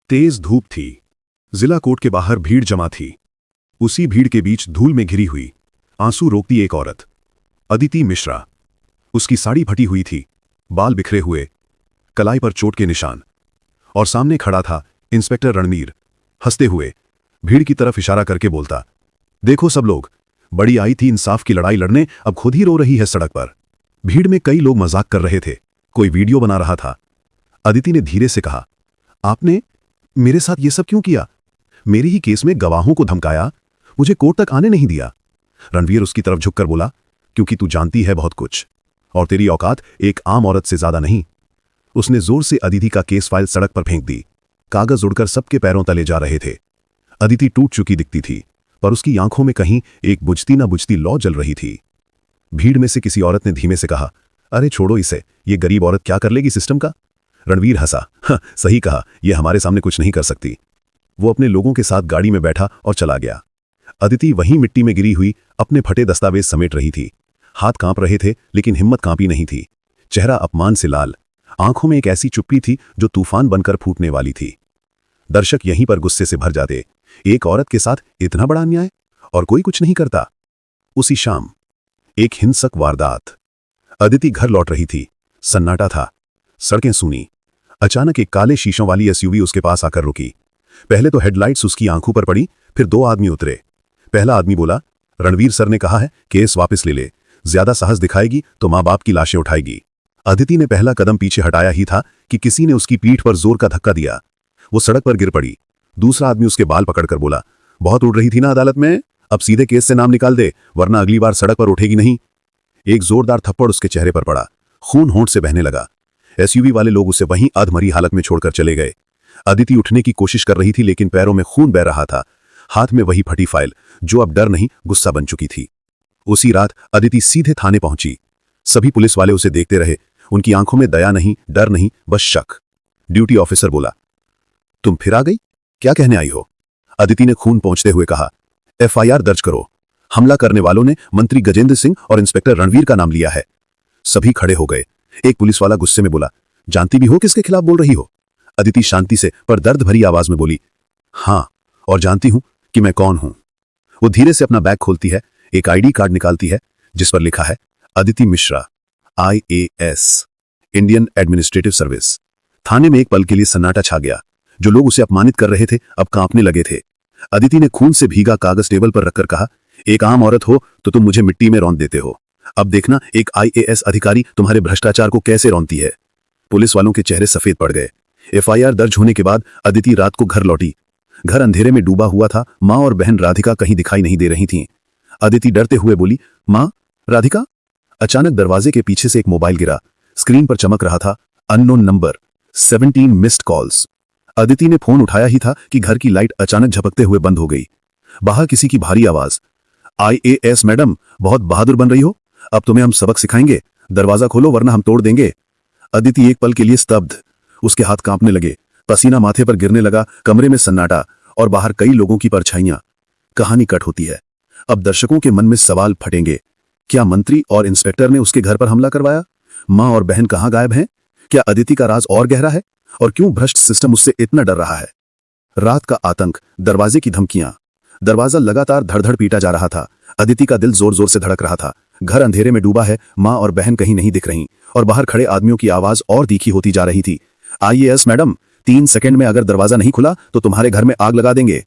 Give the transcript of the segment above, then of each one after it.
तेज धूप थी। जिला कोर्ट के बाहर भीड़ जमा थी। उसी भीड़ के बीच धूल में घिरी हुई, आंसू रोकती एक औरत, अदिति मिश्रा। उसकी साड़ी फटी हुई थी, बाल बिखरे हुए, कलाई पर चोट के निशान। और सामने खड़ा था इंस्पेक्टर रणवीर, हंसते हुए भीड़ की तरफ इशारा करके बोलता, देखो सब लोग, बड़ी आई थी इंसाफ की लड़ाई लड़ने, अब खुद ही रो रही है सड़क पर। भीड़ में कई लोग मजाक कर रहे थे, कोई वीडियो बना रहा था। अदिति ने धीरे से कहा, आपने मेरे साथ ये सब क्यों किया? मेरे ही केस में गवाहों को धमकाया, मुझे कोर्ट तक आने नहीं दिया। रणवीर उसकी तरफ झुककर बोला, क्योंकि तू जानती है बहुत कुछ, और तेरी औकात एक आम औरत से ज्यादा नहीं। उसने जोर से अदिति का केस फाइल सड़क पर फेंक दी। कागज उड़कर सबके पैरों तले जा रहे थे। अदिति टूट चुकी दिखती थी, पर उसकी आंखों में कहीं एक बुझती ना बुझती लौ जल रही थी। भीड़ में से किसी औरत ने धीमे से कहा, अरे छोड़ो इसे, ये गरीब औरत क्या कर लेगी सिस्टम का? रणवीर हंसा, हाँ सही कहा, यह हमारे सामने कुछ नहीं कर सकती। वो अपने लोगों के साथ गाड़ी में बैठा और चला गया। अदिति वहीं मिट्टी में गिरी हुई अपने फटे दस्तावेज समेट रही थी। हाथ कांप रहे थे, लेकिन हिम्मत कांपी नहीं थी। चेहरा अपमान से लाल, आंखों में एक ऐसी चुप्पी थी जो तूफान बनकर फूटने वाली थी। दर्शक यहीं पर गुस्से से भर जाते। एक औरत के साथ इतना बड़ा अन्याय, और कोई कुछ नहीं करता। उसी शाम एक हिंसक वारदात। अदिति घर लौट रही थी, सन्नाटा था, सड़कें सूनी। अचानक एक काले शीशों वाली एसयूवी उसके पास आकर रुकी। पहले तो हेडलाइट्स उसकी आंखों पर पड़ी, फिर दो आदमी उतरे। पहला आदमी बोला, रणवीर सर ने कहा है केस वापस ले ले, ज्यादा साहस दिखाएगी तो मां बाप की लाशें उठाएगी। अदिति ने पहला कदम पीछे हटाया ही था कि किसी ने उसकी पीठ पर जोर का धक्का दिया। वो सड़क पर गिर पड़ी। दूसरा आदमी उसके बाल पकड़कर बोला, बहुत उड़ रही थी ना अदालत में, अब सीधे केस से नाम निकाल दे, वरना अगली बार सड़क पर उठेगी नहीं। एक जोरदार थप्पड़ उसके चेहरे पर पड़ा, खून होंठ से बहने लगा। एसयूवी वाले लोग उसे वहीं अधमरी हालत में छोड़कर चले गए। अदिति उठने की कोशिश कर रही थी, लेकिन पैरों में खून बह रहा था। हाथ में वही फटी फाइल, जो अब डर नहीं गुस्सा बन चुकी थी। उसी रात अदिति सीधे थाने पहुंची। सभी पुलिस वाले उसे देखते रहे। उनकी आंखों में दया नहीं, डर नहीं, बस शक। ड्यूटी ऑफिसर बोला, तुम फिर आ गई, क्या कहने आई हो? अदिति ने खून पोंछते हुए कहा, एफआईआर दर्ज करो। हमला करने वालों ने मंत्री गजेंद्र सिंह और इंस्पेक्टर रणवीर का नाम लिया है। सभी खड़े हो गए। एक पुलिस वाला गुस्से में बोला, जानती भी हो किसके खिलाफ बोल रही हो? अदिति शांति से पर दर्द भरी आवाज में बोली, हां, और जानती हूं कि मैं कौन हूं। वो धीरे से अपना बैग खोलती है, एक आईडी कार्ड निकालती है जिस पर लिखा है Aditi Mishra, IAS, Indian administrative service. थाने में एक पल के लिए सन्नाटा छा गया। जो लोग उसे अपमानित कर रहे थे अब कांपने लगे थे। अदिति ने खून से भीगा कागज टेबल पर रखकर कहा, एक आम औरत हो तो तुम मुझे मिट्टी में रौंद देते हो, अब देखना एक IAS अधिकारी तुम्हारे भ्रष्टाचार को कैसे रौंदती है। पुलिस वालों के चेहरे सफेद पड़ गए। एफआईआर दर्ज होने के बाद अदिति रात को घर लौटी। घर अंधेरे में डूबा हुआ था। मां और बहन राधिका कहीं दिखाई नहीं दे रही थीं। अदिति डरते हुए बोली, मां, राधिका? अचानक दरवाजे के पीछे से एक मोबाइल गिरा। स्क्रीन पर चमक रहा था unknown number, 17 missed calls. Aditi ने फोन उठाया ही था कि घर की लाइट अचानक झपकते हुए बंद हो गई। बाहर किसी की भारी आवाज, IAS मैडम, बहुत बहादुर बन रही हो, अब तुम्हें हम सबक सिखाएंगे, दरवाजा खोलो वरना हम तोड़ देंगे। अदिति एक पल के लिए स्तब्ध। उसके हाथ कांपने लगे, पसीना माथे पर गिरने लगा। कमरे में सन्नाटा और बाहर कई लोगों की परछाइयां। कहानी कट होती है। अब दर्शकों के मन में सवाल फटेंगे, क्या मंत्री और इंस्पेक्टर ने उसके घर पर हमला करवाया? मां और बहन कहां गायब हैं? क्या अदिति का राज और गहरा है? और क्यों भ्रष्ट सिस्टम उससे इतना डर रहा है? रात का आतंक, दरवाजे की धमकियां। दरवाजा लगातार धड़धड़ पीटा जा रहा था। अदिति का दिल जोर जोर से धड़क रहा था। घर अंधेरे में डूबा है, मां और बहन कहीं नहीं दिख रहीं, और बाहर खड़े आदमियों की आवाज और तीखी होती जा रही थी। IAS मैडम, 3 सेकंड में अगर दरवाजा नहीं खुला तो तुम्हारे घर में आग लगा देंगे।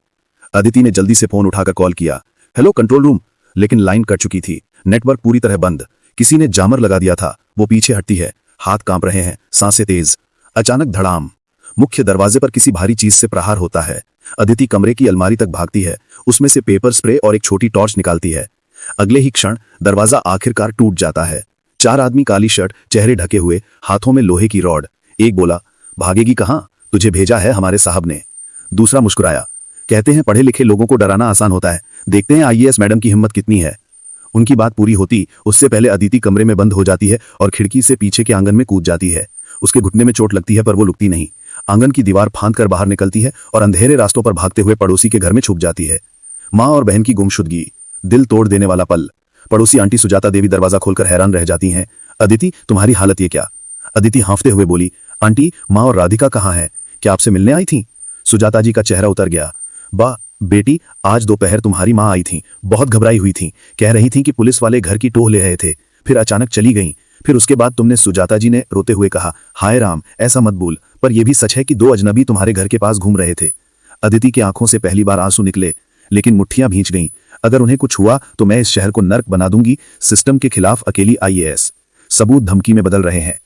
अदिति ने जल्दी से फोन उठाकर कॉल किया, हेलो कंट्रोल रूम, लेकिन लाइन कट चुकी थी। नेटवर्क पूरी तरह बंद। किसी ने जामर लगा दिया था। वो पीछे हटती है, हाथ कांप रहे हैं, सांसें तेज। अचानक धड़ाम, मुख्य दरवाजे पर किसी भारी चीज से प्रहार होता है। अदिति कमरे की अलमारी तक भागती है, उसमें से पेपर स्प्रे और एक छोटी टॉर्च निकालती है। अगले ही क्षण दरवाजा आखिरकार टूट जाता है। 4 आदमी, काली शर्ट, चेहरे ढके हुए, हाथों में लोहे की रॉड। एक बोला, भागेगी कहां, तुझे भेजा है हमारे साहब ने। दूसरा मुस्कुराया, कहते हैं पढ़े लिखे लोगों को डराना आसान होता है, देखते हैं IAS मैडम की हिम्मत कितनी है। उनकी बात पूरी होती उससे पहले अदिति कमरे में बंद हो जाती है और खिड़की से पीछे के आंगन में कूद जाती है। उसके घुटने में चोट लगती है पर वो लुकती नहीं। आंगन की दीवार फांदकर बाहर निकलती है और अंधेरे रास्तों पर भागते हुए पड़ोसी के घर में छुप जाती है। मां और बहन की गुमशुदगी, दिल तोड़ देने वाला पल। पड़ोसी आंटी सुजाता देवी दरवाजा खोलकर हैरान रह जाती हैं। अदिति, तुम्हारी हालत ये क्या? अदिति हाँफते हुए बोली, आंटी, मां और राधिका कहाँ हैं? क्या आपसे मिलने आई थी? सुजाता जी का चेहरा उतर गया। बा बेटी, आज दोपहर तुम्हारी माँ आई थी, बहुत घबराई हुई थी, कह रही थी कि पुलिस वाले घर की टोह ले रहे थे, फिर अचानक चली गईं। फिर उसके बाद तुमने, सुजाता जी ने रोते हुए कहा, हाय राम, ऐसा मत बोल, पर यह भी सच है कि 2 अजनबी तुम्हारे घर के पास घूम रहे थे। अदिति की आंखों से पहली बार आंसू निकले, लेकिन मुट्ठियां भींच गईं। अगर उन्हें कुछ हुआ तो मैं इस शहर को नर्क बना दूंगी। सिस्टम के खिलाफ अकेली आईएएस, सबूत धमकी में बदल रहे हैं।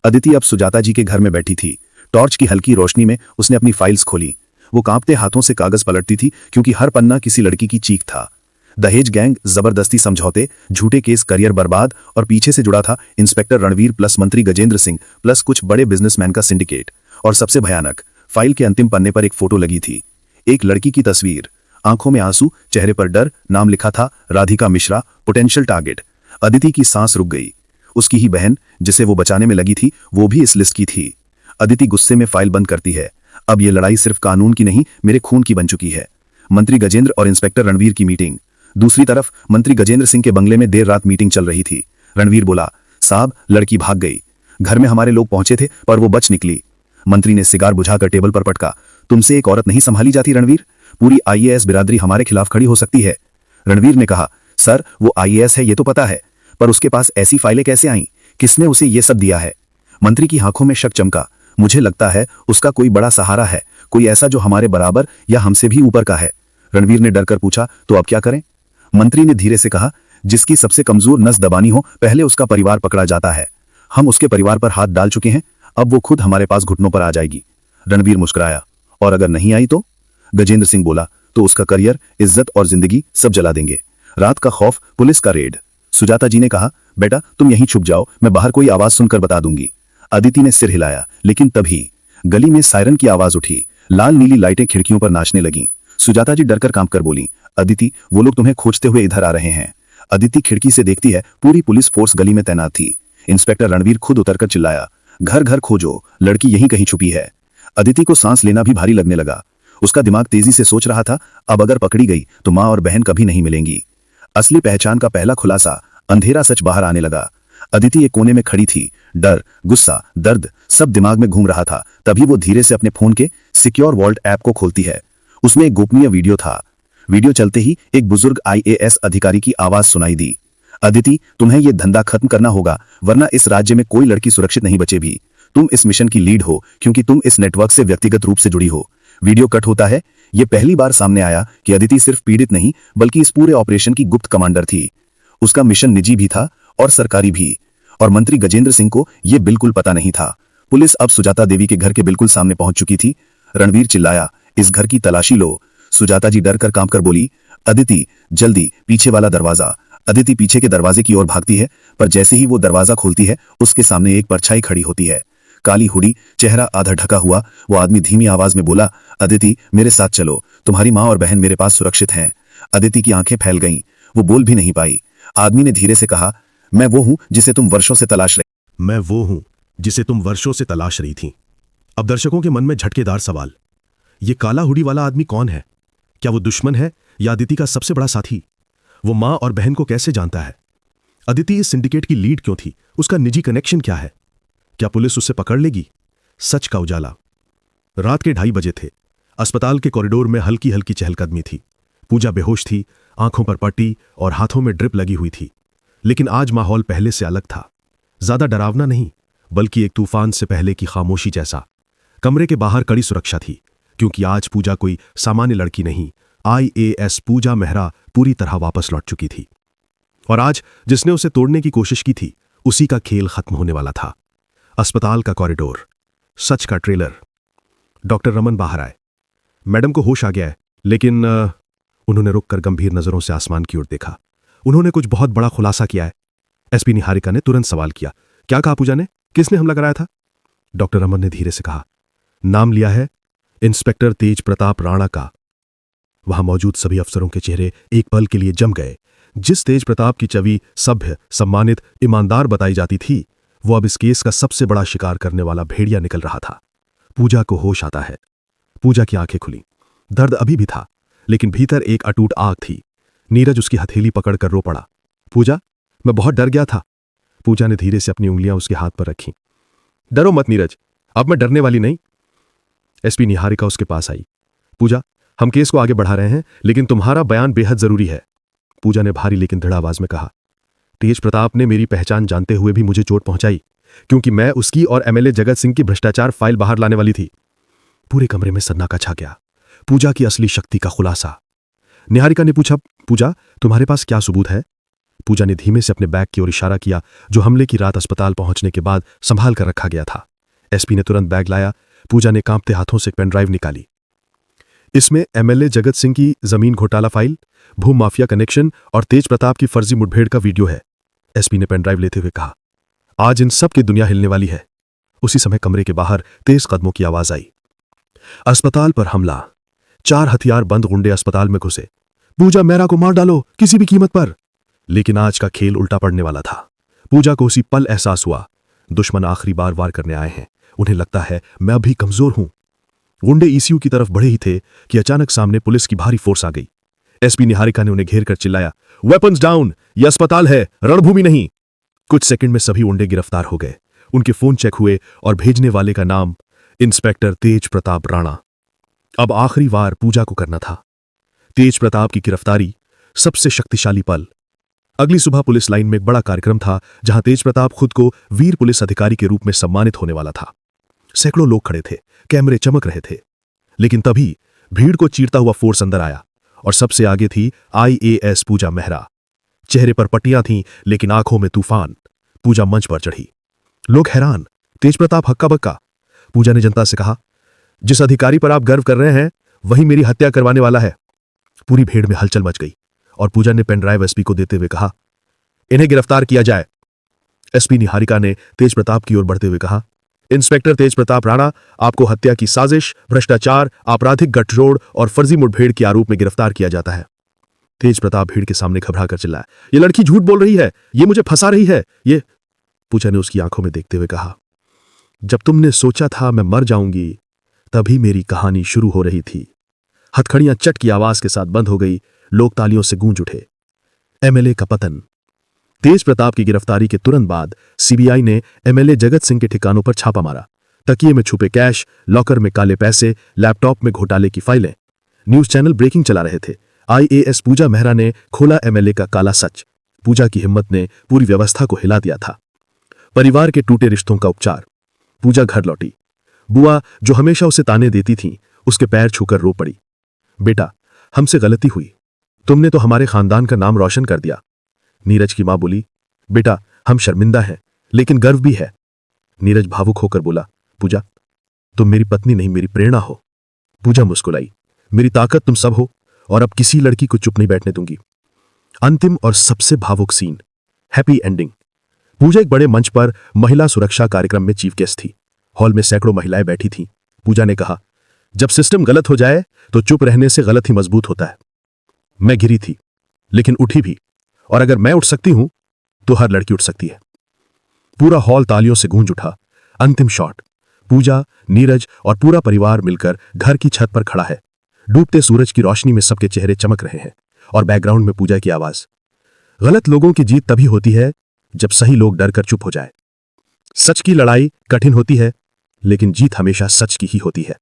अदिति अब सुजाता जी के घर में बैठी थी। टॉर्च की हल्की रोशनी में उसने अपनी फाइल्स खोली। वो कांपते हाथों से कागज पलटती थी, क्योंकि हर पन्ना किसी लड़की की चीख था। दहेज गैंग, जबरदस्ती समझौते, झूठे केस, करियर बर्बाद, और पीछे से जुड़ा था इंस्पेक्टर रणवीर प्लस मंत्री गजेंद्र सिंह प्लस कुछ बड़े बिजनेसमैन का सिंडिकेट। और सबसे भयानक, फाइल के अंतिम पन्ने पर एक फोटो लगी थी, एक लड़की की तस्वीर, आंखों में आंसू, चेहरे पर डर, नाम लिखा था राधिका मिश्रा, पोटेंशियल टारगेट। अदिति की सांस रुक गई। उसकी ही बहन, जिसे वो बचाने में लगी थी, वो भी इस लिस्ट की थी। अदिति गुस्से में फाइल बंद करती है। अब ये लड़ाई सिर्फ कानून की नहीं, मेरे खून की बन चुकी है। मंत्री गजेंद्र और इंस्पेक्टर रणवीर की मीटिंग। दूसरी तरफ मंत्री गजेंद्र सिंह के बंगले में देर रात मीटिंग चल रही थी। रणवीर बोला, साहब, लड़की भाग गई। घर में हमारे लोग पहुंचे थे, पर वो बच निकली। मंत्री ने सिगार बुझाकर टेबल पर पटका, तुमसे एक औरत नहीं संभाली जाती रणवीर? पूरी आईएएस बिरादरी हमारे खिलाफ खड़ी हो सकती है। रणवीर ने कहा, सर, वो आईएएस है ये तो पता है, पर उसके पास ऐसी फाइलें कैसे आईं? किसने उसे ये सब दिया है? मंत्री की आंखों में शक चमका। मुझे लगता है उसका कोई बड़ा सहारा है, कोई ऐसा जो हमारे बराबर या हमसे भी ऊपर का है। रणवीर ने डरकर पूछा, तो अब क्या करें? मंत्री ने धीरे से कहा, जिसकी सबसे कमजोर नस दबानी हो, पहले उसका परिवार पकड़ा जाता है। हम उसके परिवार पर हाथ डाल चुके हैं, अब वो खुद हमारे पास घुटनों पर आ जाएगी। रणवीर मुस्कुराया, और अगर नहीं आई तो? गजेंद्र सिंह बोला, तो उसका करियर, इज्जत और जिंदगी सब जला देंगे। रात का खौफ, पुलिस का रेड। सुजाता जी ने कहा, बेटा तुम यहीं छुप जाओ, मैं बाहर कोई आवाज सुनकर बता दूंगी। अदिति ने सिर हिलाया, लेकिन तभी गली में सायरन की आवाज उठी। लाल नीली लाइटें खिड़कियों पर नाचने लगीं। सुजाता जी डरकर कांपकर बोली, अदिति, वो लोग तुम्हें खोजते हुए इधर आ रहे हैं। अदिति खिड़की से देखती है, पूरी पुलिस फोर्स गली में तैनात थी। इंस्पेक्टर रणवीर खुद उतरकर चिल्लाया, घर घर खोजो, लड़की यहीं कहीं छुपी है। अदिति को सांस लेना भी भारी लगने लगा। उसका दिमाग तेजी से सोच रहा था, अब अगर पकड़ी गई तो मां और बहन कभी नहीं मिलेंगी। असली पहचान का पहला खुलासा, अंधेरा सच बाहर आने लगा। अदिति एक कोने में खड़ी थी। डर, गुस्सा, दर्द सब दिमाग में घूम रहा था। तभी वो धीरे से अपने फोन के सिक्योर वॉल्ट ऐप को खोलती है। उसमें एक गोपनीय वीडियो था। वीडियो चलते ही एक बुजुर्ग आईएएस अधिकारी की आवाज सुनाई दी, अदिति, तुम्हें यह धंधा खत्म करना होगा, वरना इस राज्य में कोई लड़की सुरक्षित नहीं बचेगी। तुम इस मिशन की लीड हो, क्योंकि तुम इस नेटवर्क से व्यक्तिगत रूप से जुड़ी हो। वीडियो कट होता है। यह पहली बार सामने आया कि अदिति सिर्फ पीड़ित नहीं, बल्कि इस पूरे ऑपरेशन की गुप्त कमांडर थी। उसका मिशन निजी भी था और सरकारी भी, और मंत्री गजेंद्र सिंह को यह बिल्कुल पता नहीं था। पुलिस अब सुजाता देवी के घर के बिल्कुल सामने पहुंच चुकी थी। रणवीर चिल्लाया, इस घर की तलाशी लो। सुजाता जी डर कर कांपकर बोली, अदिति, जल्दी, पीछे वाला दरवाजा। अदिति पीछे के दरवाजे की ओर भागती है, पर जैसे ही वो दरवाजा खोलती है, उसके सामने एक परछाई खड़ी होती है। काली हुडी, चेहरा आधा ढका हुआ। वो आदमी धीमी आवाज में बोला, अदिति, मेरे साथ चलो, तुम्हारी माँ और बहन मेरे पास सुरक्षित हैं। अदिति की आंखें फैल गईं, वो बोल भी नहीं पाई। आदमी ने धीरे से कहा, मैं वो हूं जिसे तुम वर्षों से तलाश रही। मैं वो हूं जिसे तुम वर्षों से तलाश रही थी। अब दर्शकों के मन में झटकेदार सवाल, ये काला हुडी वाला आदमी कौन है? क्या वो दुश्मन है या अदिति का सबसे बड़ा साथी? वो मां और बहन को कैसे जानता है? अदिति इस सिंडिकेट की लीड क्यों थी? उसका निजी कनेक्शन क्या है? क्या पुलिस उसे पकड़ लेगी? सच का उजाला। रात के 2:30 बजे थे। अस्पताल के कॉरिडोर में हल्की हल्की चहलकदमी थी। पूजा बेहोश थी, आंखों पर पट्टी और हाथों में ड्रिप लगी हुई थी। लेकिन आज माहौल पहले से अलग था। ज्यादा डरावना नहीं, बल्कि एक तूफान से पहले की खामोशी जैसा। कमरे के बाहर कड़ी सुरक्षा थी, क्योंकि आज पूजा कोई सामान्य लड़की नहीं, आईएएस पूजा मेहरा पूरी तरह वापस लौट चुकी थी। और आज जिसने उसे तोड़ने की कोशिश की थी, उसी का खेल खत्म होने वाला था। अस्पताल का कॉरिडोर, सच का ट्रेलर। डॉक्टर रमन बाहर आए। मैडम को होश आ गया है, लेकिन उन्होंने रुककर गंभीर नजरों से आसमान की ओर देखा। उन्होंने कुछ बहुत बड़ा खुलासा किया है। एसपी निहारिका ने तुरंत सवाल किया, क्या कहा पूजा ने? किसने हमला कराया था? डॉक्टर रमन ने धीरे से कहा, नाम लिया है इंस्पेक्टर तेज प्रताप राणा का। वहां मौजूद सभी अफसरों के चेहरे एक पल के लिए जम गए। जिस तेज प्रताप की छवि सभ्य, सम्मानित, ईमानदार बताई जाती थी, वो अब इस केस का सबसे बड़ा शिकार करने वाला भेड़िया निकल रहा था। पूजा को होश आता है। पूजा की आंखें खुली। दर्द अभी भी था, लेकिन भीतर एक अटूट आग थी। नीरज उसकी हथेली पकड़कर रो पड़ा। पूजा, मैं बहुत डर गया था। पूजा ने धीरे से अपनी उंगलियां उसके हाथ पर रखीं। डरो मत नीरज, अब मैं डरने वाली नहीं। एसपी निहारिका उसके पास आई। पूजा, हम केस को आगे बढ़ा रहे हैं, लेकिन तुम्हारा बयान बेहद जरूरी है। पूजा ने भारी लेकिन दृढ़ आवाज में कहा। तेज प्रताप ने मेरी पहचान जानते हुए भी मुझे चोट पहुंचाई, क्योंकि मैं उसकी और एमएलए जगत सिंह की भ्रष्टाचार फाइल बाहर लाने वाली थी। पूरे कमरे में सन्नाटा छा गया। पूजा की असली शक्ति का खुलासा। निहारिका ने पूछा, पूजा, तुम्हारे पास क्या सबूत है? पूजा ने धीमे से अपने बैग की ओर इशारा किया, जो हमले की रात अस्पताल पहुंचने के बाद संभाल कर रखा गया था। एसपी ने तुरंत बैग लाया। पूजा ने कांपते हाथों से एक पेन ड्राइव निकाली। इसमें एमएलए जगत सिंह की जमीन घोटाला फाइल, भूमि माफिया कनेक्शन और तेज प्रताप की फर्जी मुठभेड़ का वीडियो है। एसपी ने पेन ड्राइव लेते हुए कहा। आज इन सब की दुनिया हिलने वाली है। उसी समय कमरे के बाहर तेज कदमों की आवाज आई। अस्पताल पर हमला। 4 हथियार बंद गुंडे अस्पताल में घुसे। पूजा, मेरा को मार डालो किसी भी कीमत पर। लेकिन आज का खेल उल्टा पड़ने वाला था। पूजा को उसी पल एहसास हुआ, दुश्मन आखिरी बार वार करने आए हैं। उन्हें लगता है मैं अभी कमजोर हूं। गुंडे ईसीयू की तरफ बढ़े ही थे कि अचानक सामने पुलिस की भारी फोर्स आ गई। एसपी निहारिका ने उन्हें घेर कर चिल्लाया, वेपन्स डाउन, यह अस्पताल है, रणभूमि नहीं। कुछ सेकंड में सभी गुंडे गिरफ्तार हो गए। उनके फोन चेक हुए और भेजने वाले का नाम इंस्पेक्टर तेज प्रताप राणा। अब आखिरी वार पूजा को करना था। तेज प्रताप की गिरफ्तारी, सबसे शक्तिशाली पल। अगली सुबह पुलिस लाइन में एक बड़ा कार्यक्रम था, जहां तेज प्रताप खुद को वीर पुलिस अधिकारी के रूप में सम्मानित होने वाला था। सैकड़ों लोग खड़े थे, कैमरे चमक रहे थे। लेकिन तभी भीड़ को चीरता हुआ फोर्स अंदर आया और सबसे आगे थी IAS पूजा मेहरा। चेहरे पर पट्टियां थीं, लेकिन आंखों में तूफान। पूजा मंच पर चढ़ी। लोग हैरान, तेज प्रताप हक्का बक्का। पूजा ने जनता से कहा, जिस अधिकारी पर आप गर्व कर रहे हैं, वही मेरी हत्या करवाने वाला है। पूरी भीड़ में हलचल मच गई और पूजा ने पेन ड्राइव एसपी को देते हुए कहा, इन्हें गिरफ्तार किया जाए। एसपी निहारिका ने तेज प्रताप की ओर बढ़ते हुए कहा, इंस्पेक्टर तेज प्रताप राणा, आपको हत्या की साजिश, भ्रष्टाचार, आपराधिक गठजोड़ और फर्जी मुठभेड़ के आरोप में गिरफ्तार किया जाता है। तेज प्रताप भीड़ के सामने घबरा कर चिल्लाया, ये लड़की झूठ बोल रही है, ये मुझे फंसा रही है, ये। पूजा ने उसकी आंखों में देखते हुए कहा, जब तुमने सोचा था मैं मर जाऊंगी, तभी मेरी कहानी शुरू हो रही थी। हथकड़ियां चट की आवाज के साथ बंद हो गई। लोग तालियों से गूंज उठे। एमएलए का पतन। तेज प्रताप की गिरफ्तारी के तुरंत बाद सीबीआई ने एमएलए जगत सिंह के ठिकानों पर छापा मारा। तकिए में छुपे कैश, लॉकर में काले पैसे, लैपटॉप में घोटाले की फाइलें। न्यूज चैनल ब्रेकिंग चला रहे थे। IAS पूजा मेहरा ने खोला एमएलए का काला सच। पूजा की हिम्मत ने पूरी व्यवस्था को हिला दिया था। परिवार के टूटे रिश्तों का उपचार। पूजा घर लौटी। बुआ, जो हमेशा उसे ताने देती थी, उसके पैर छूकर रो पड़ी। बेटा, हमसे गलती हुई, तुमने तो हमारे खानदान का नाम रोशन कर दिया। नीरज की मां बोली, बेटा, हम शर्मिंदा हैं, लेकिन गर्व भी है। नीरज भावुक होकर बोला, पूजा, तुम मेरी पत्नी नहीं, मेरी प्रेरणा हो। पूजा मुस्कुराई, मेरी ताकत तुम सब हो, और अब किसी लड़की को चुप नहीं बैठने दूंगी। अंतिम और सबसे भावुक सीन, हैप्पी एंडिंग। पूजा एक बड़े मंच पर महिला सुरक्षा कार्यक्रम में चीफ गेस्ट थी। हॉल में सैकड़ों महिलाएं बैठी थीं। पूजा ने कहा, जब सिस्टम गलत हो जाए तो चुप रहने से गलत ही मजबूत होता है। मैं गिरी थी, लेकिन उठी भी, और अगर मैं उठ सकती हूं तो हर लड़की उठ सकती है। पूरा हॉल तालियों से गूंज उठा। अंतिम शॉट, पूजा, नीरज और पूरा परिवार मिलकर घर की छत पर खड़ा है। डूबते सूरज की रोशनी में सबके चेहरे चमक रहे हैं और बैकग्राउंड में पूजा की आवाज। गलत लोगों की जीत तभी होती है जब सही लोग डरकर चुप हो जाए। सच की लड़ाई कठिन होती है, लेकिन जीत हमेशा सच की ही होती है।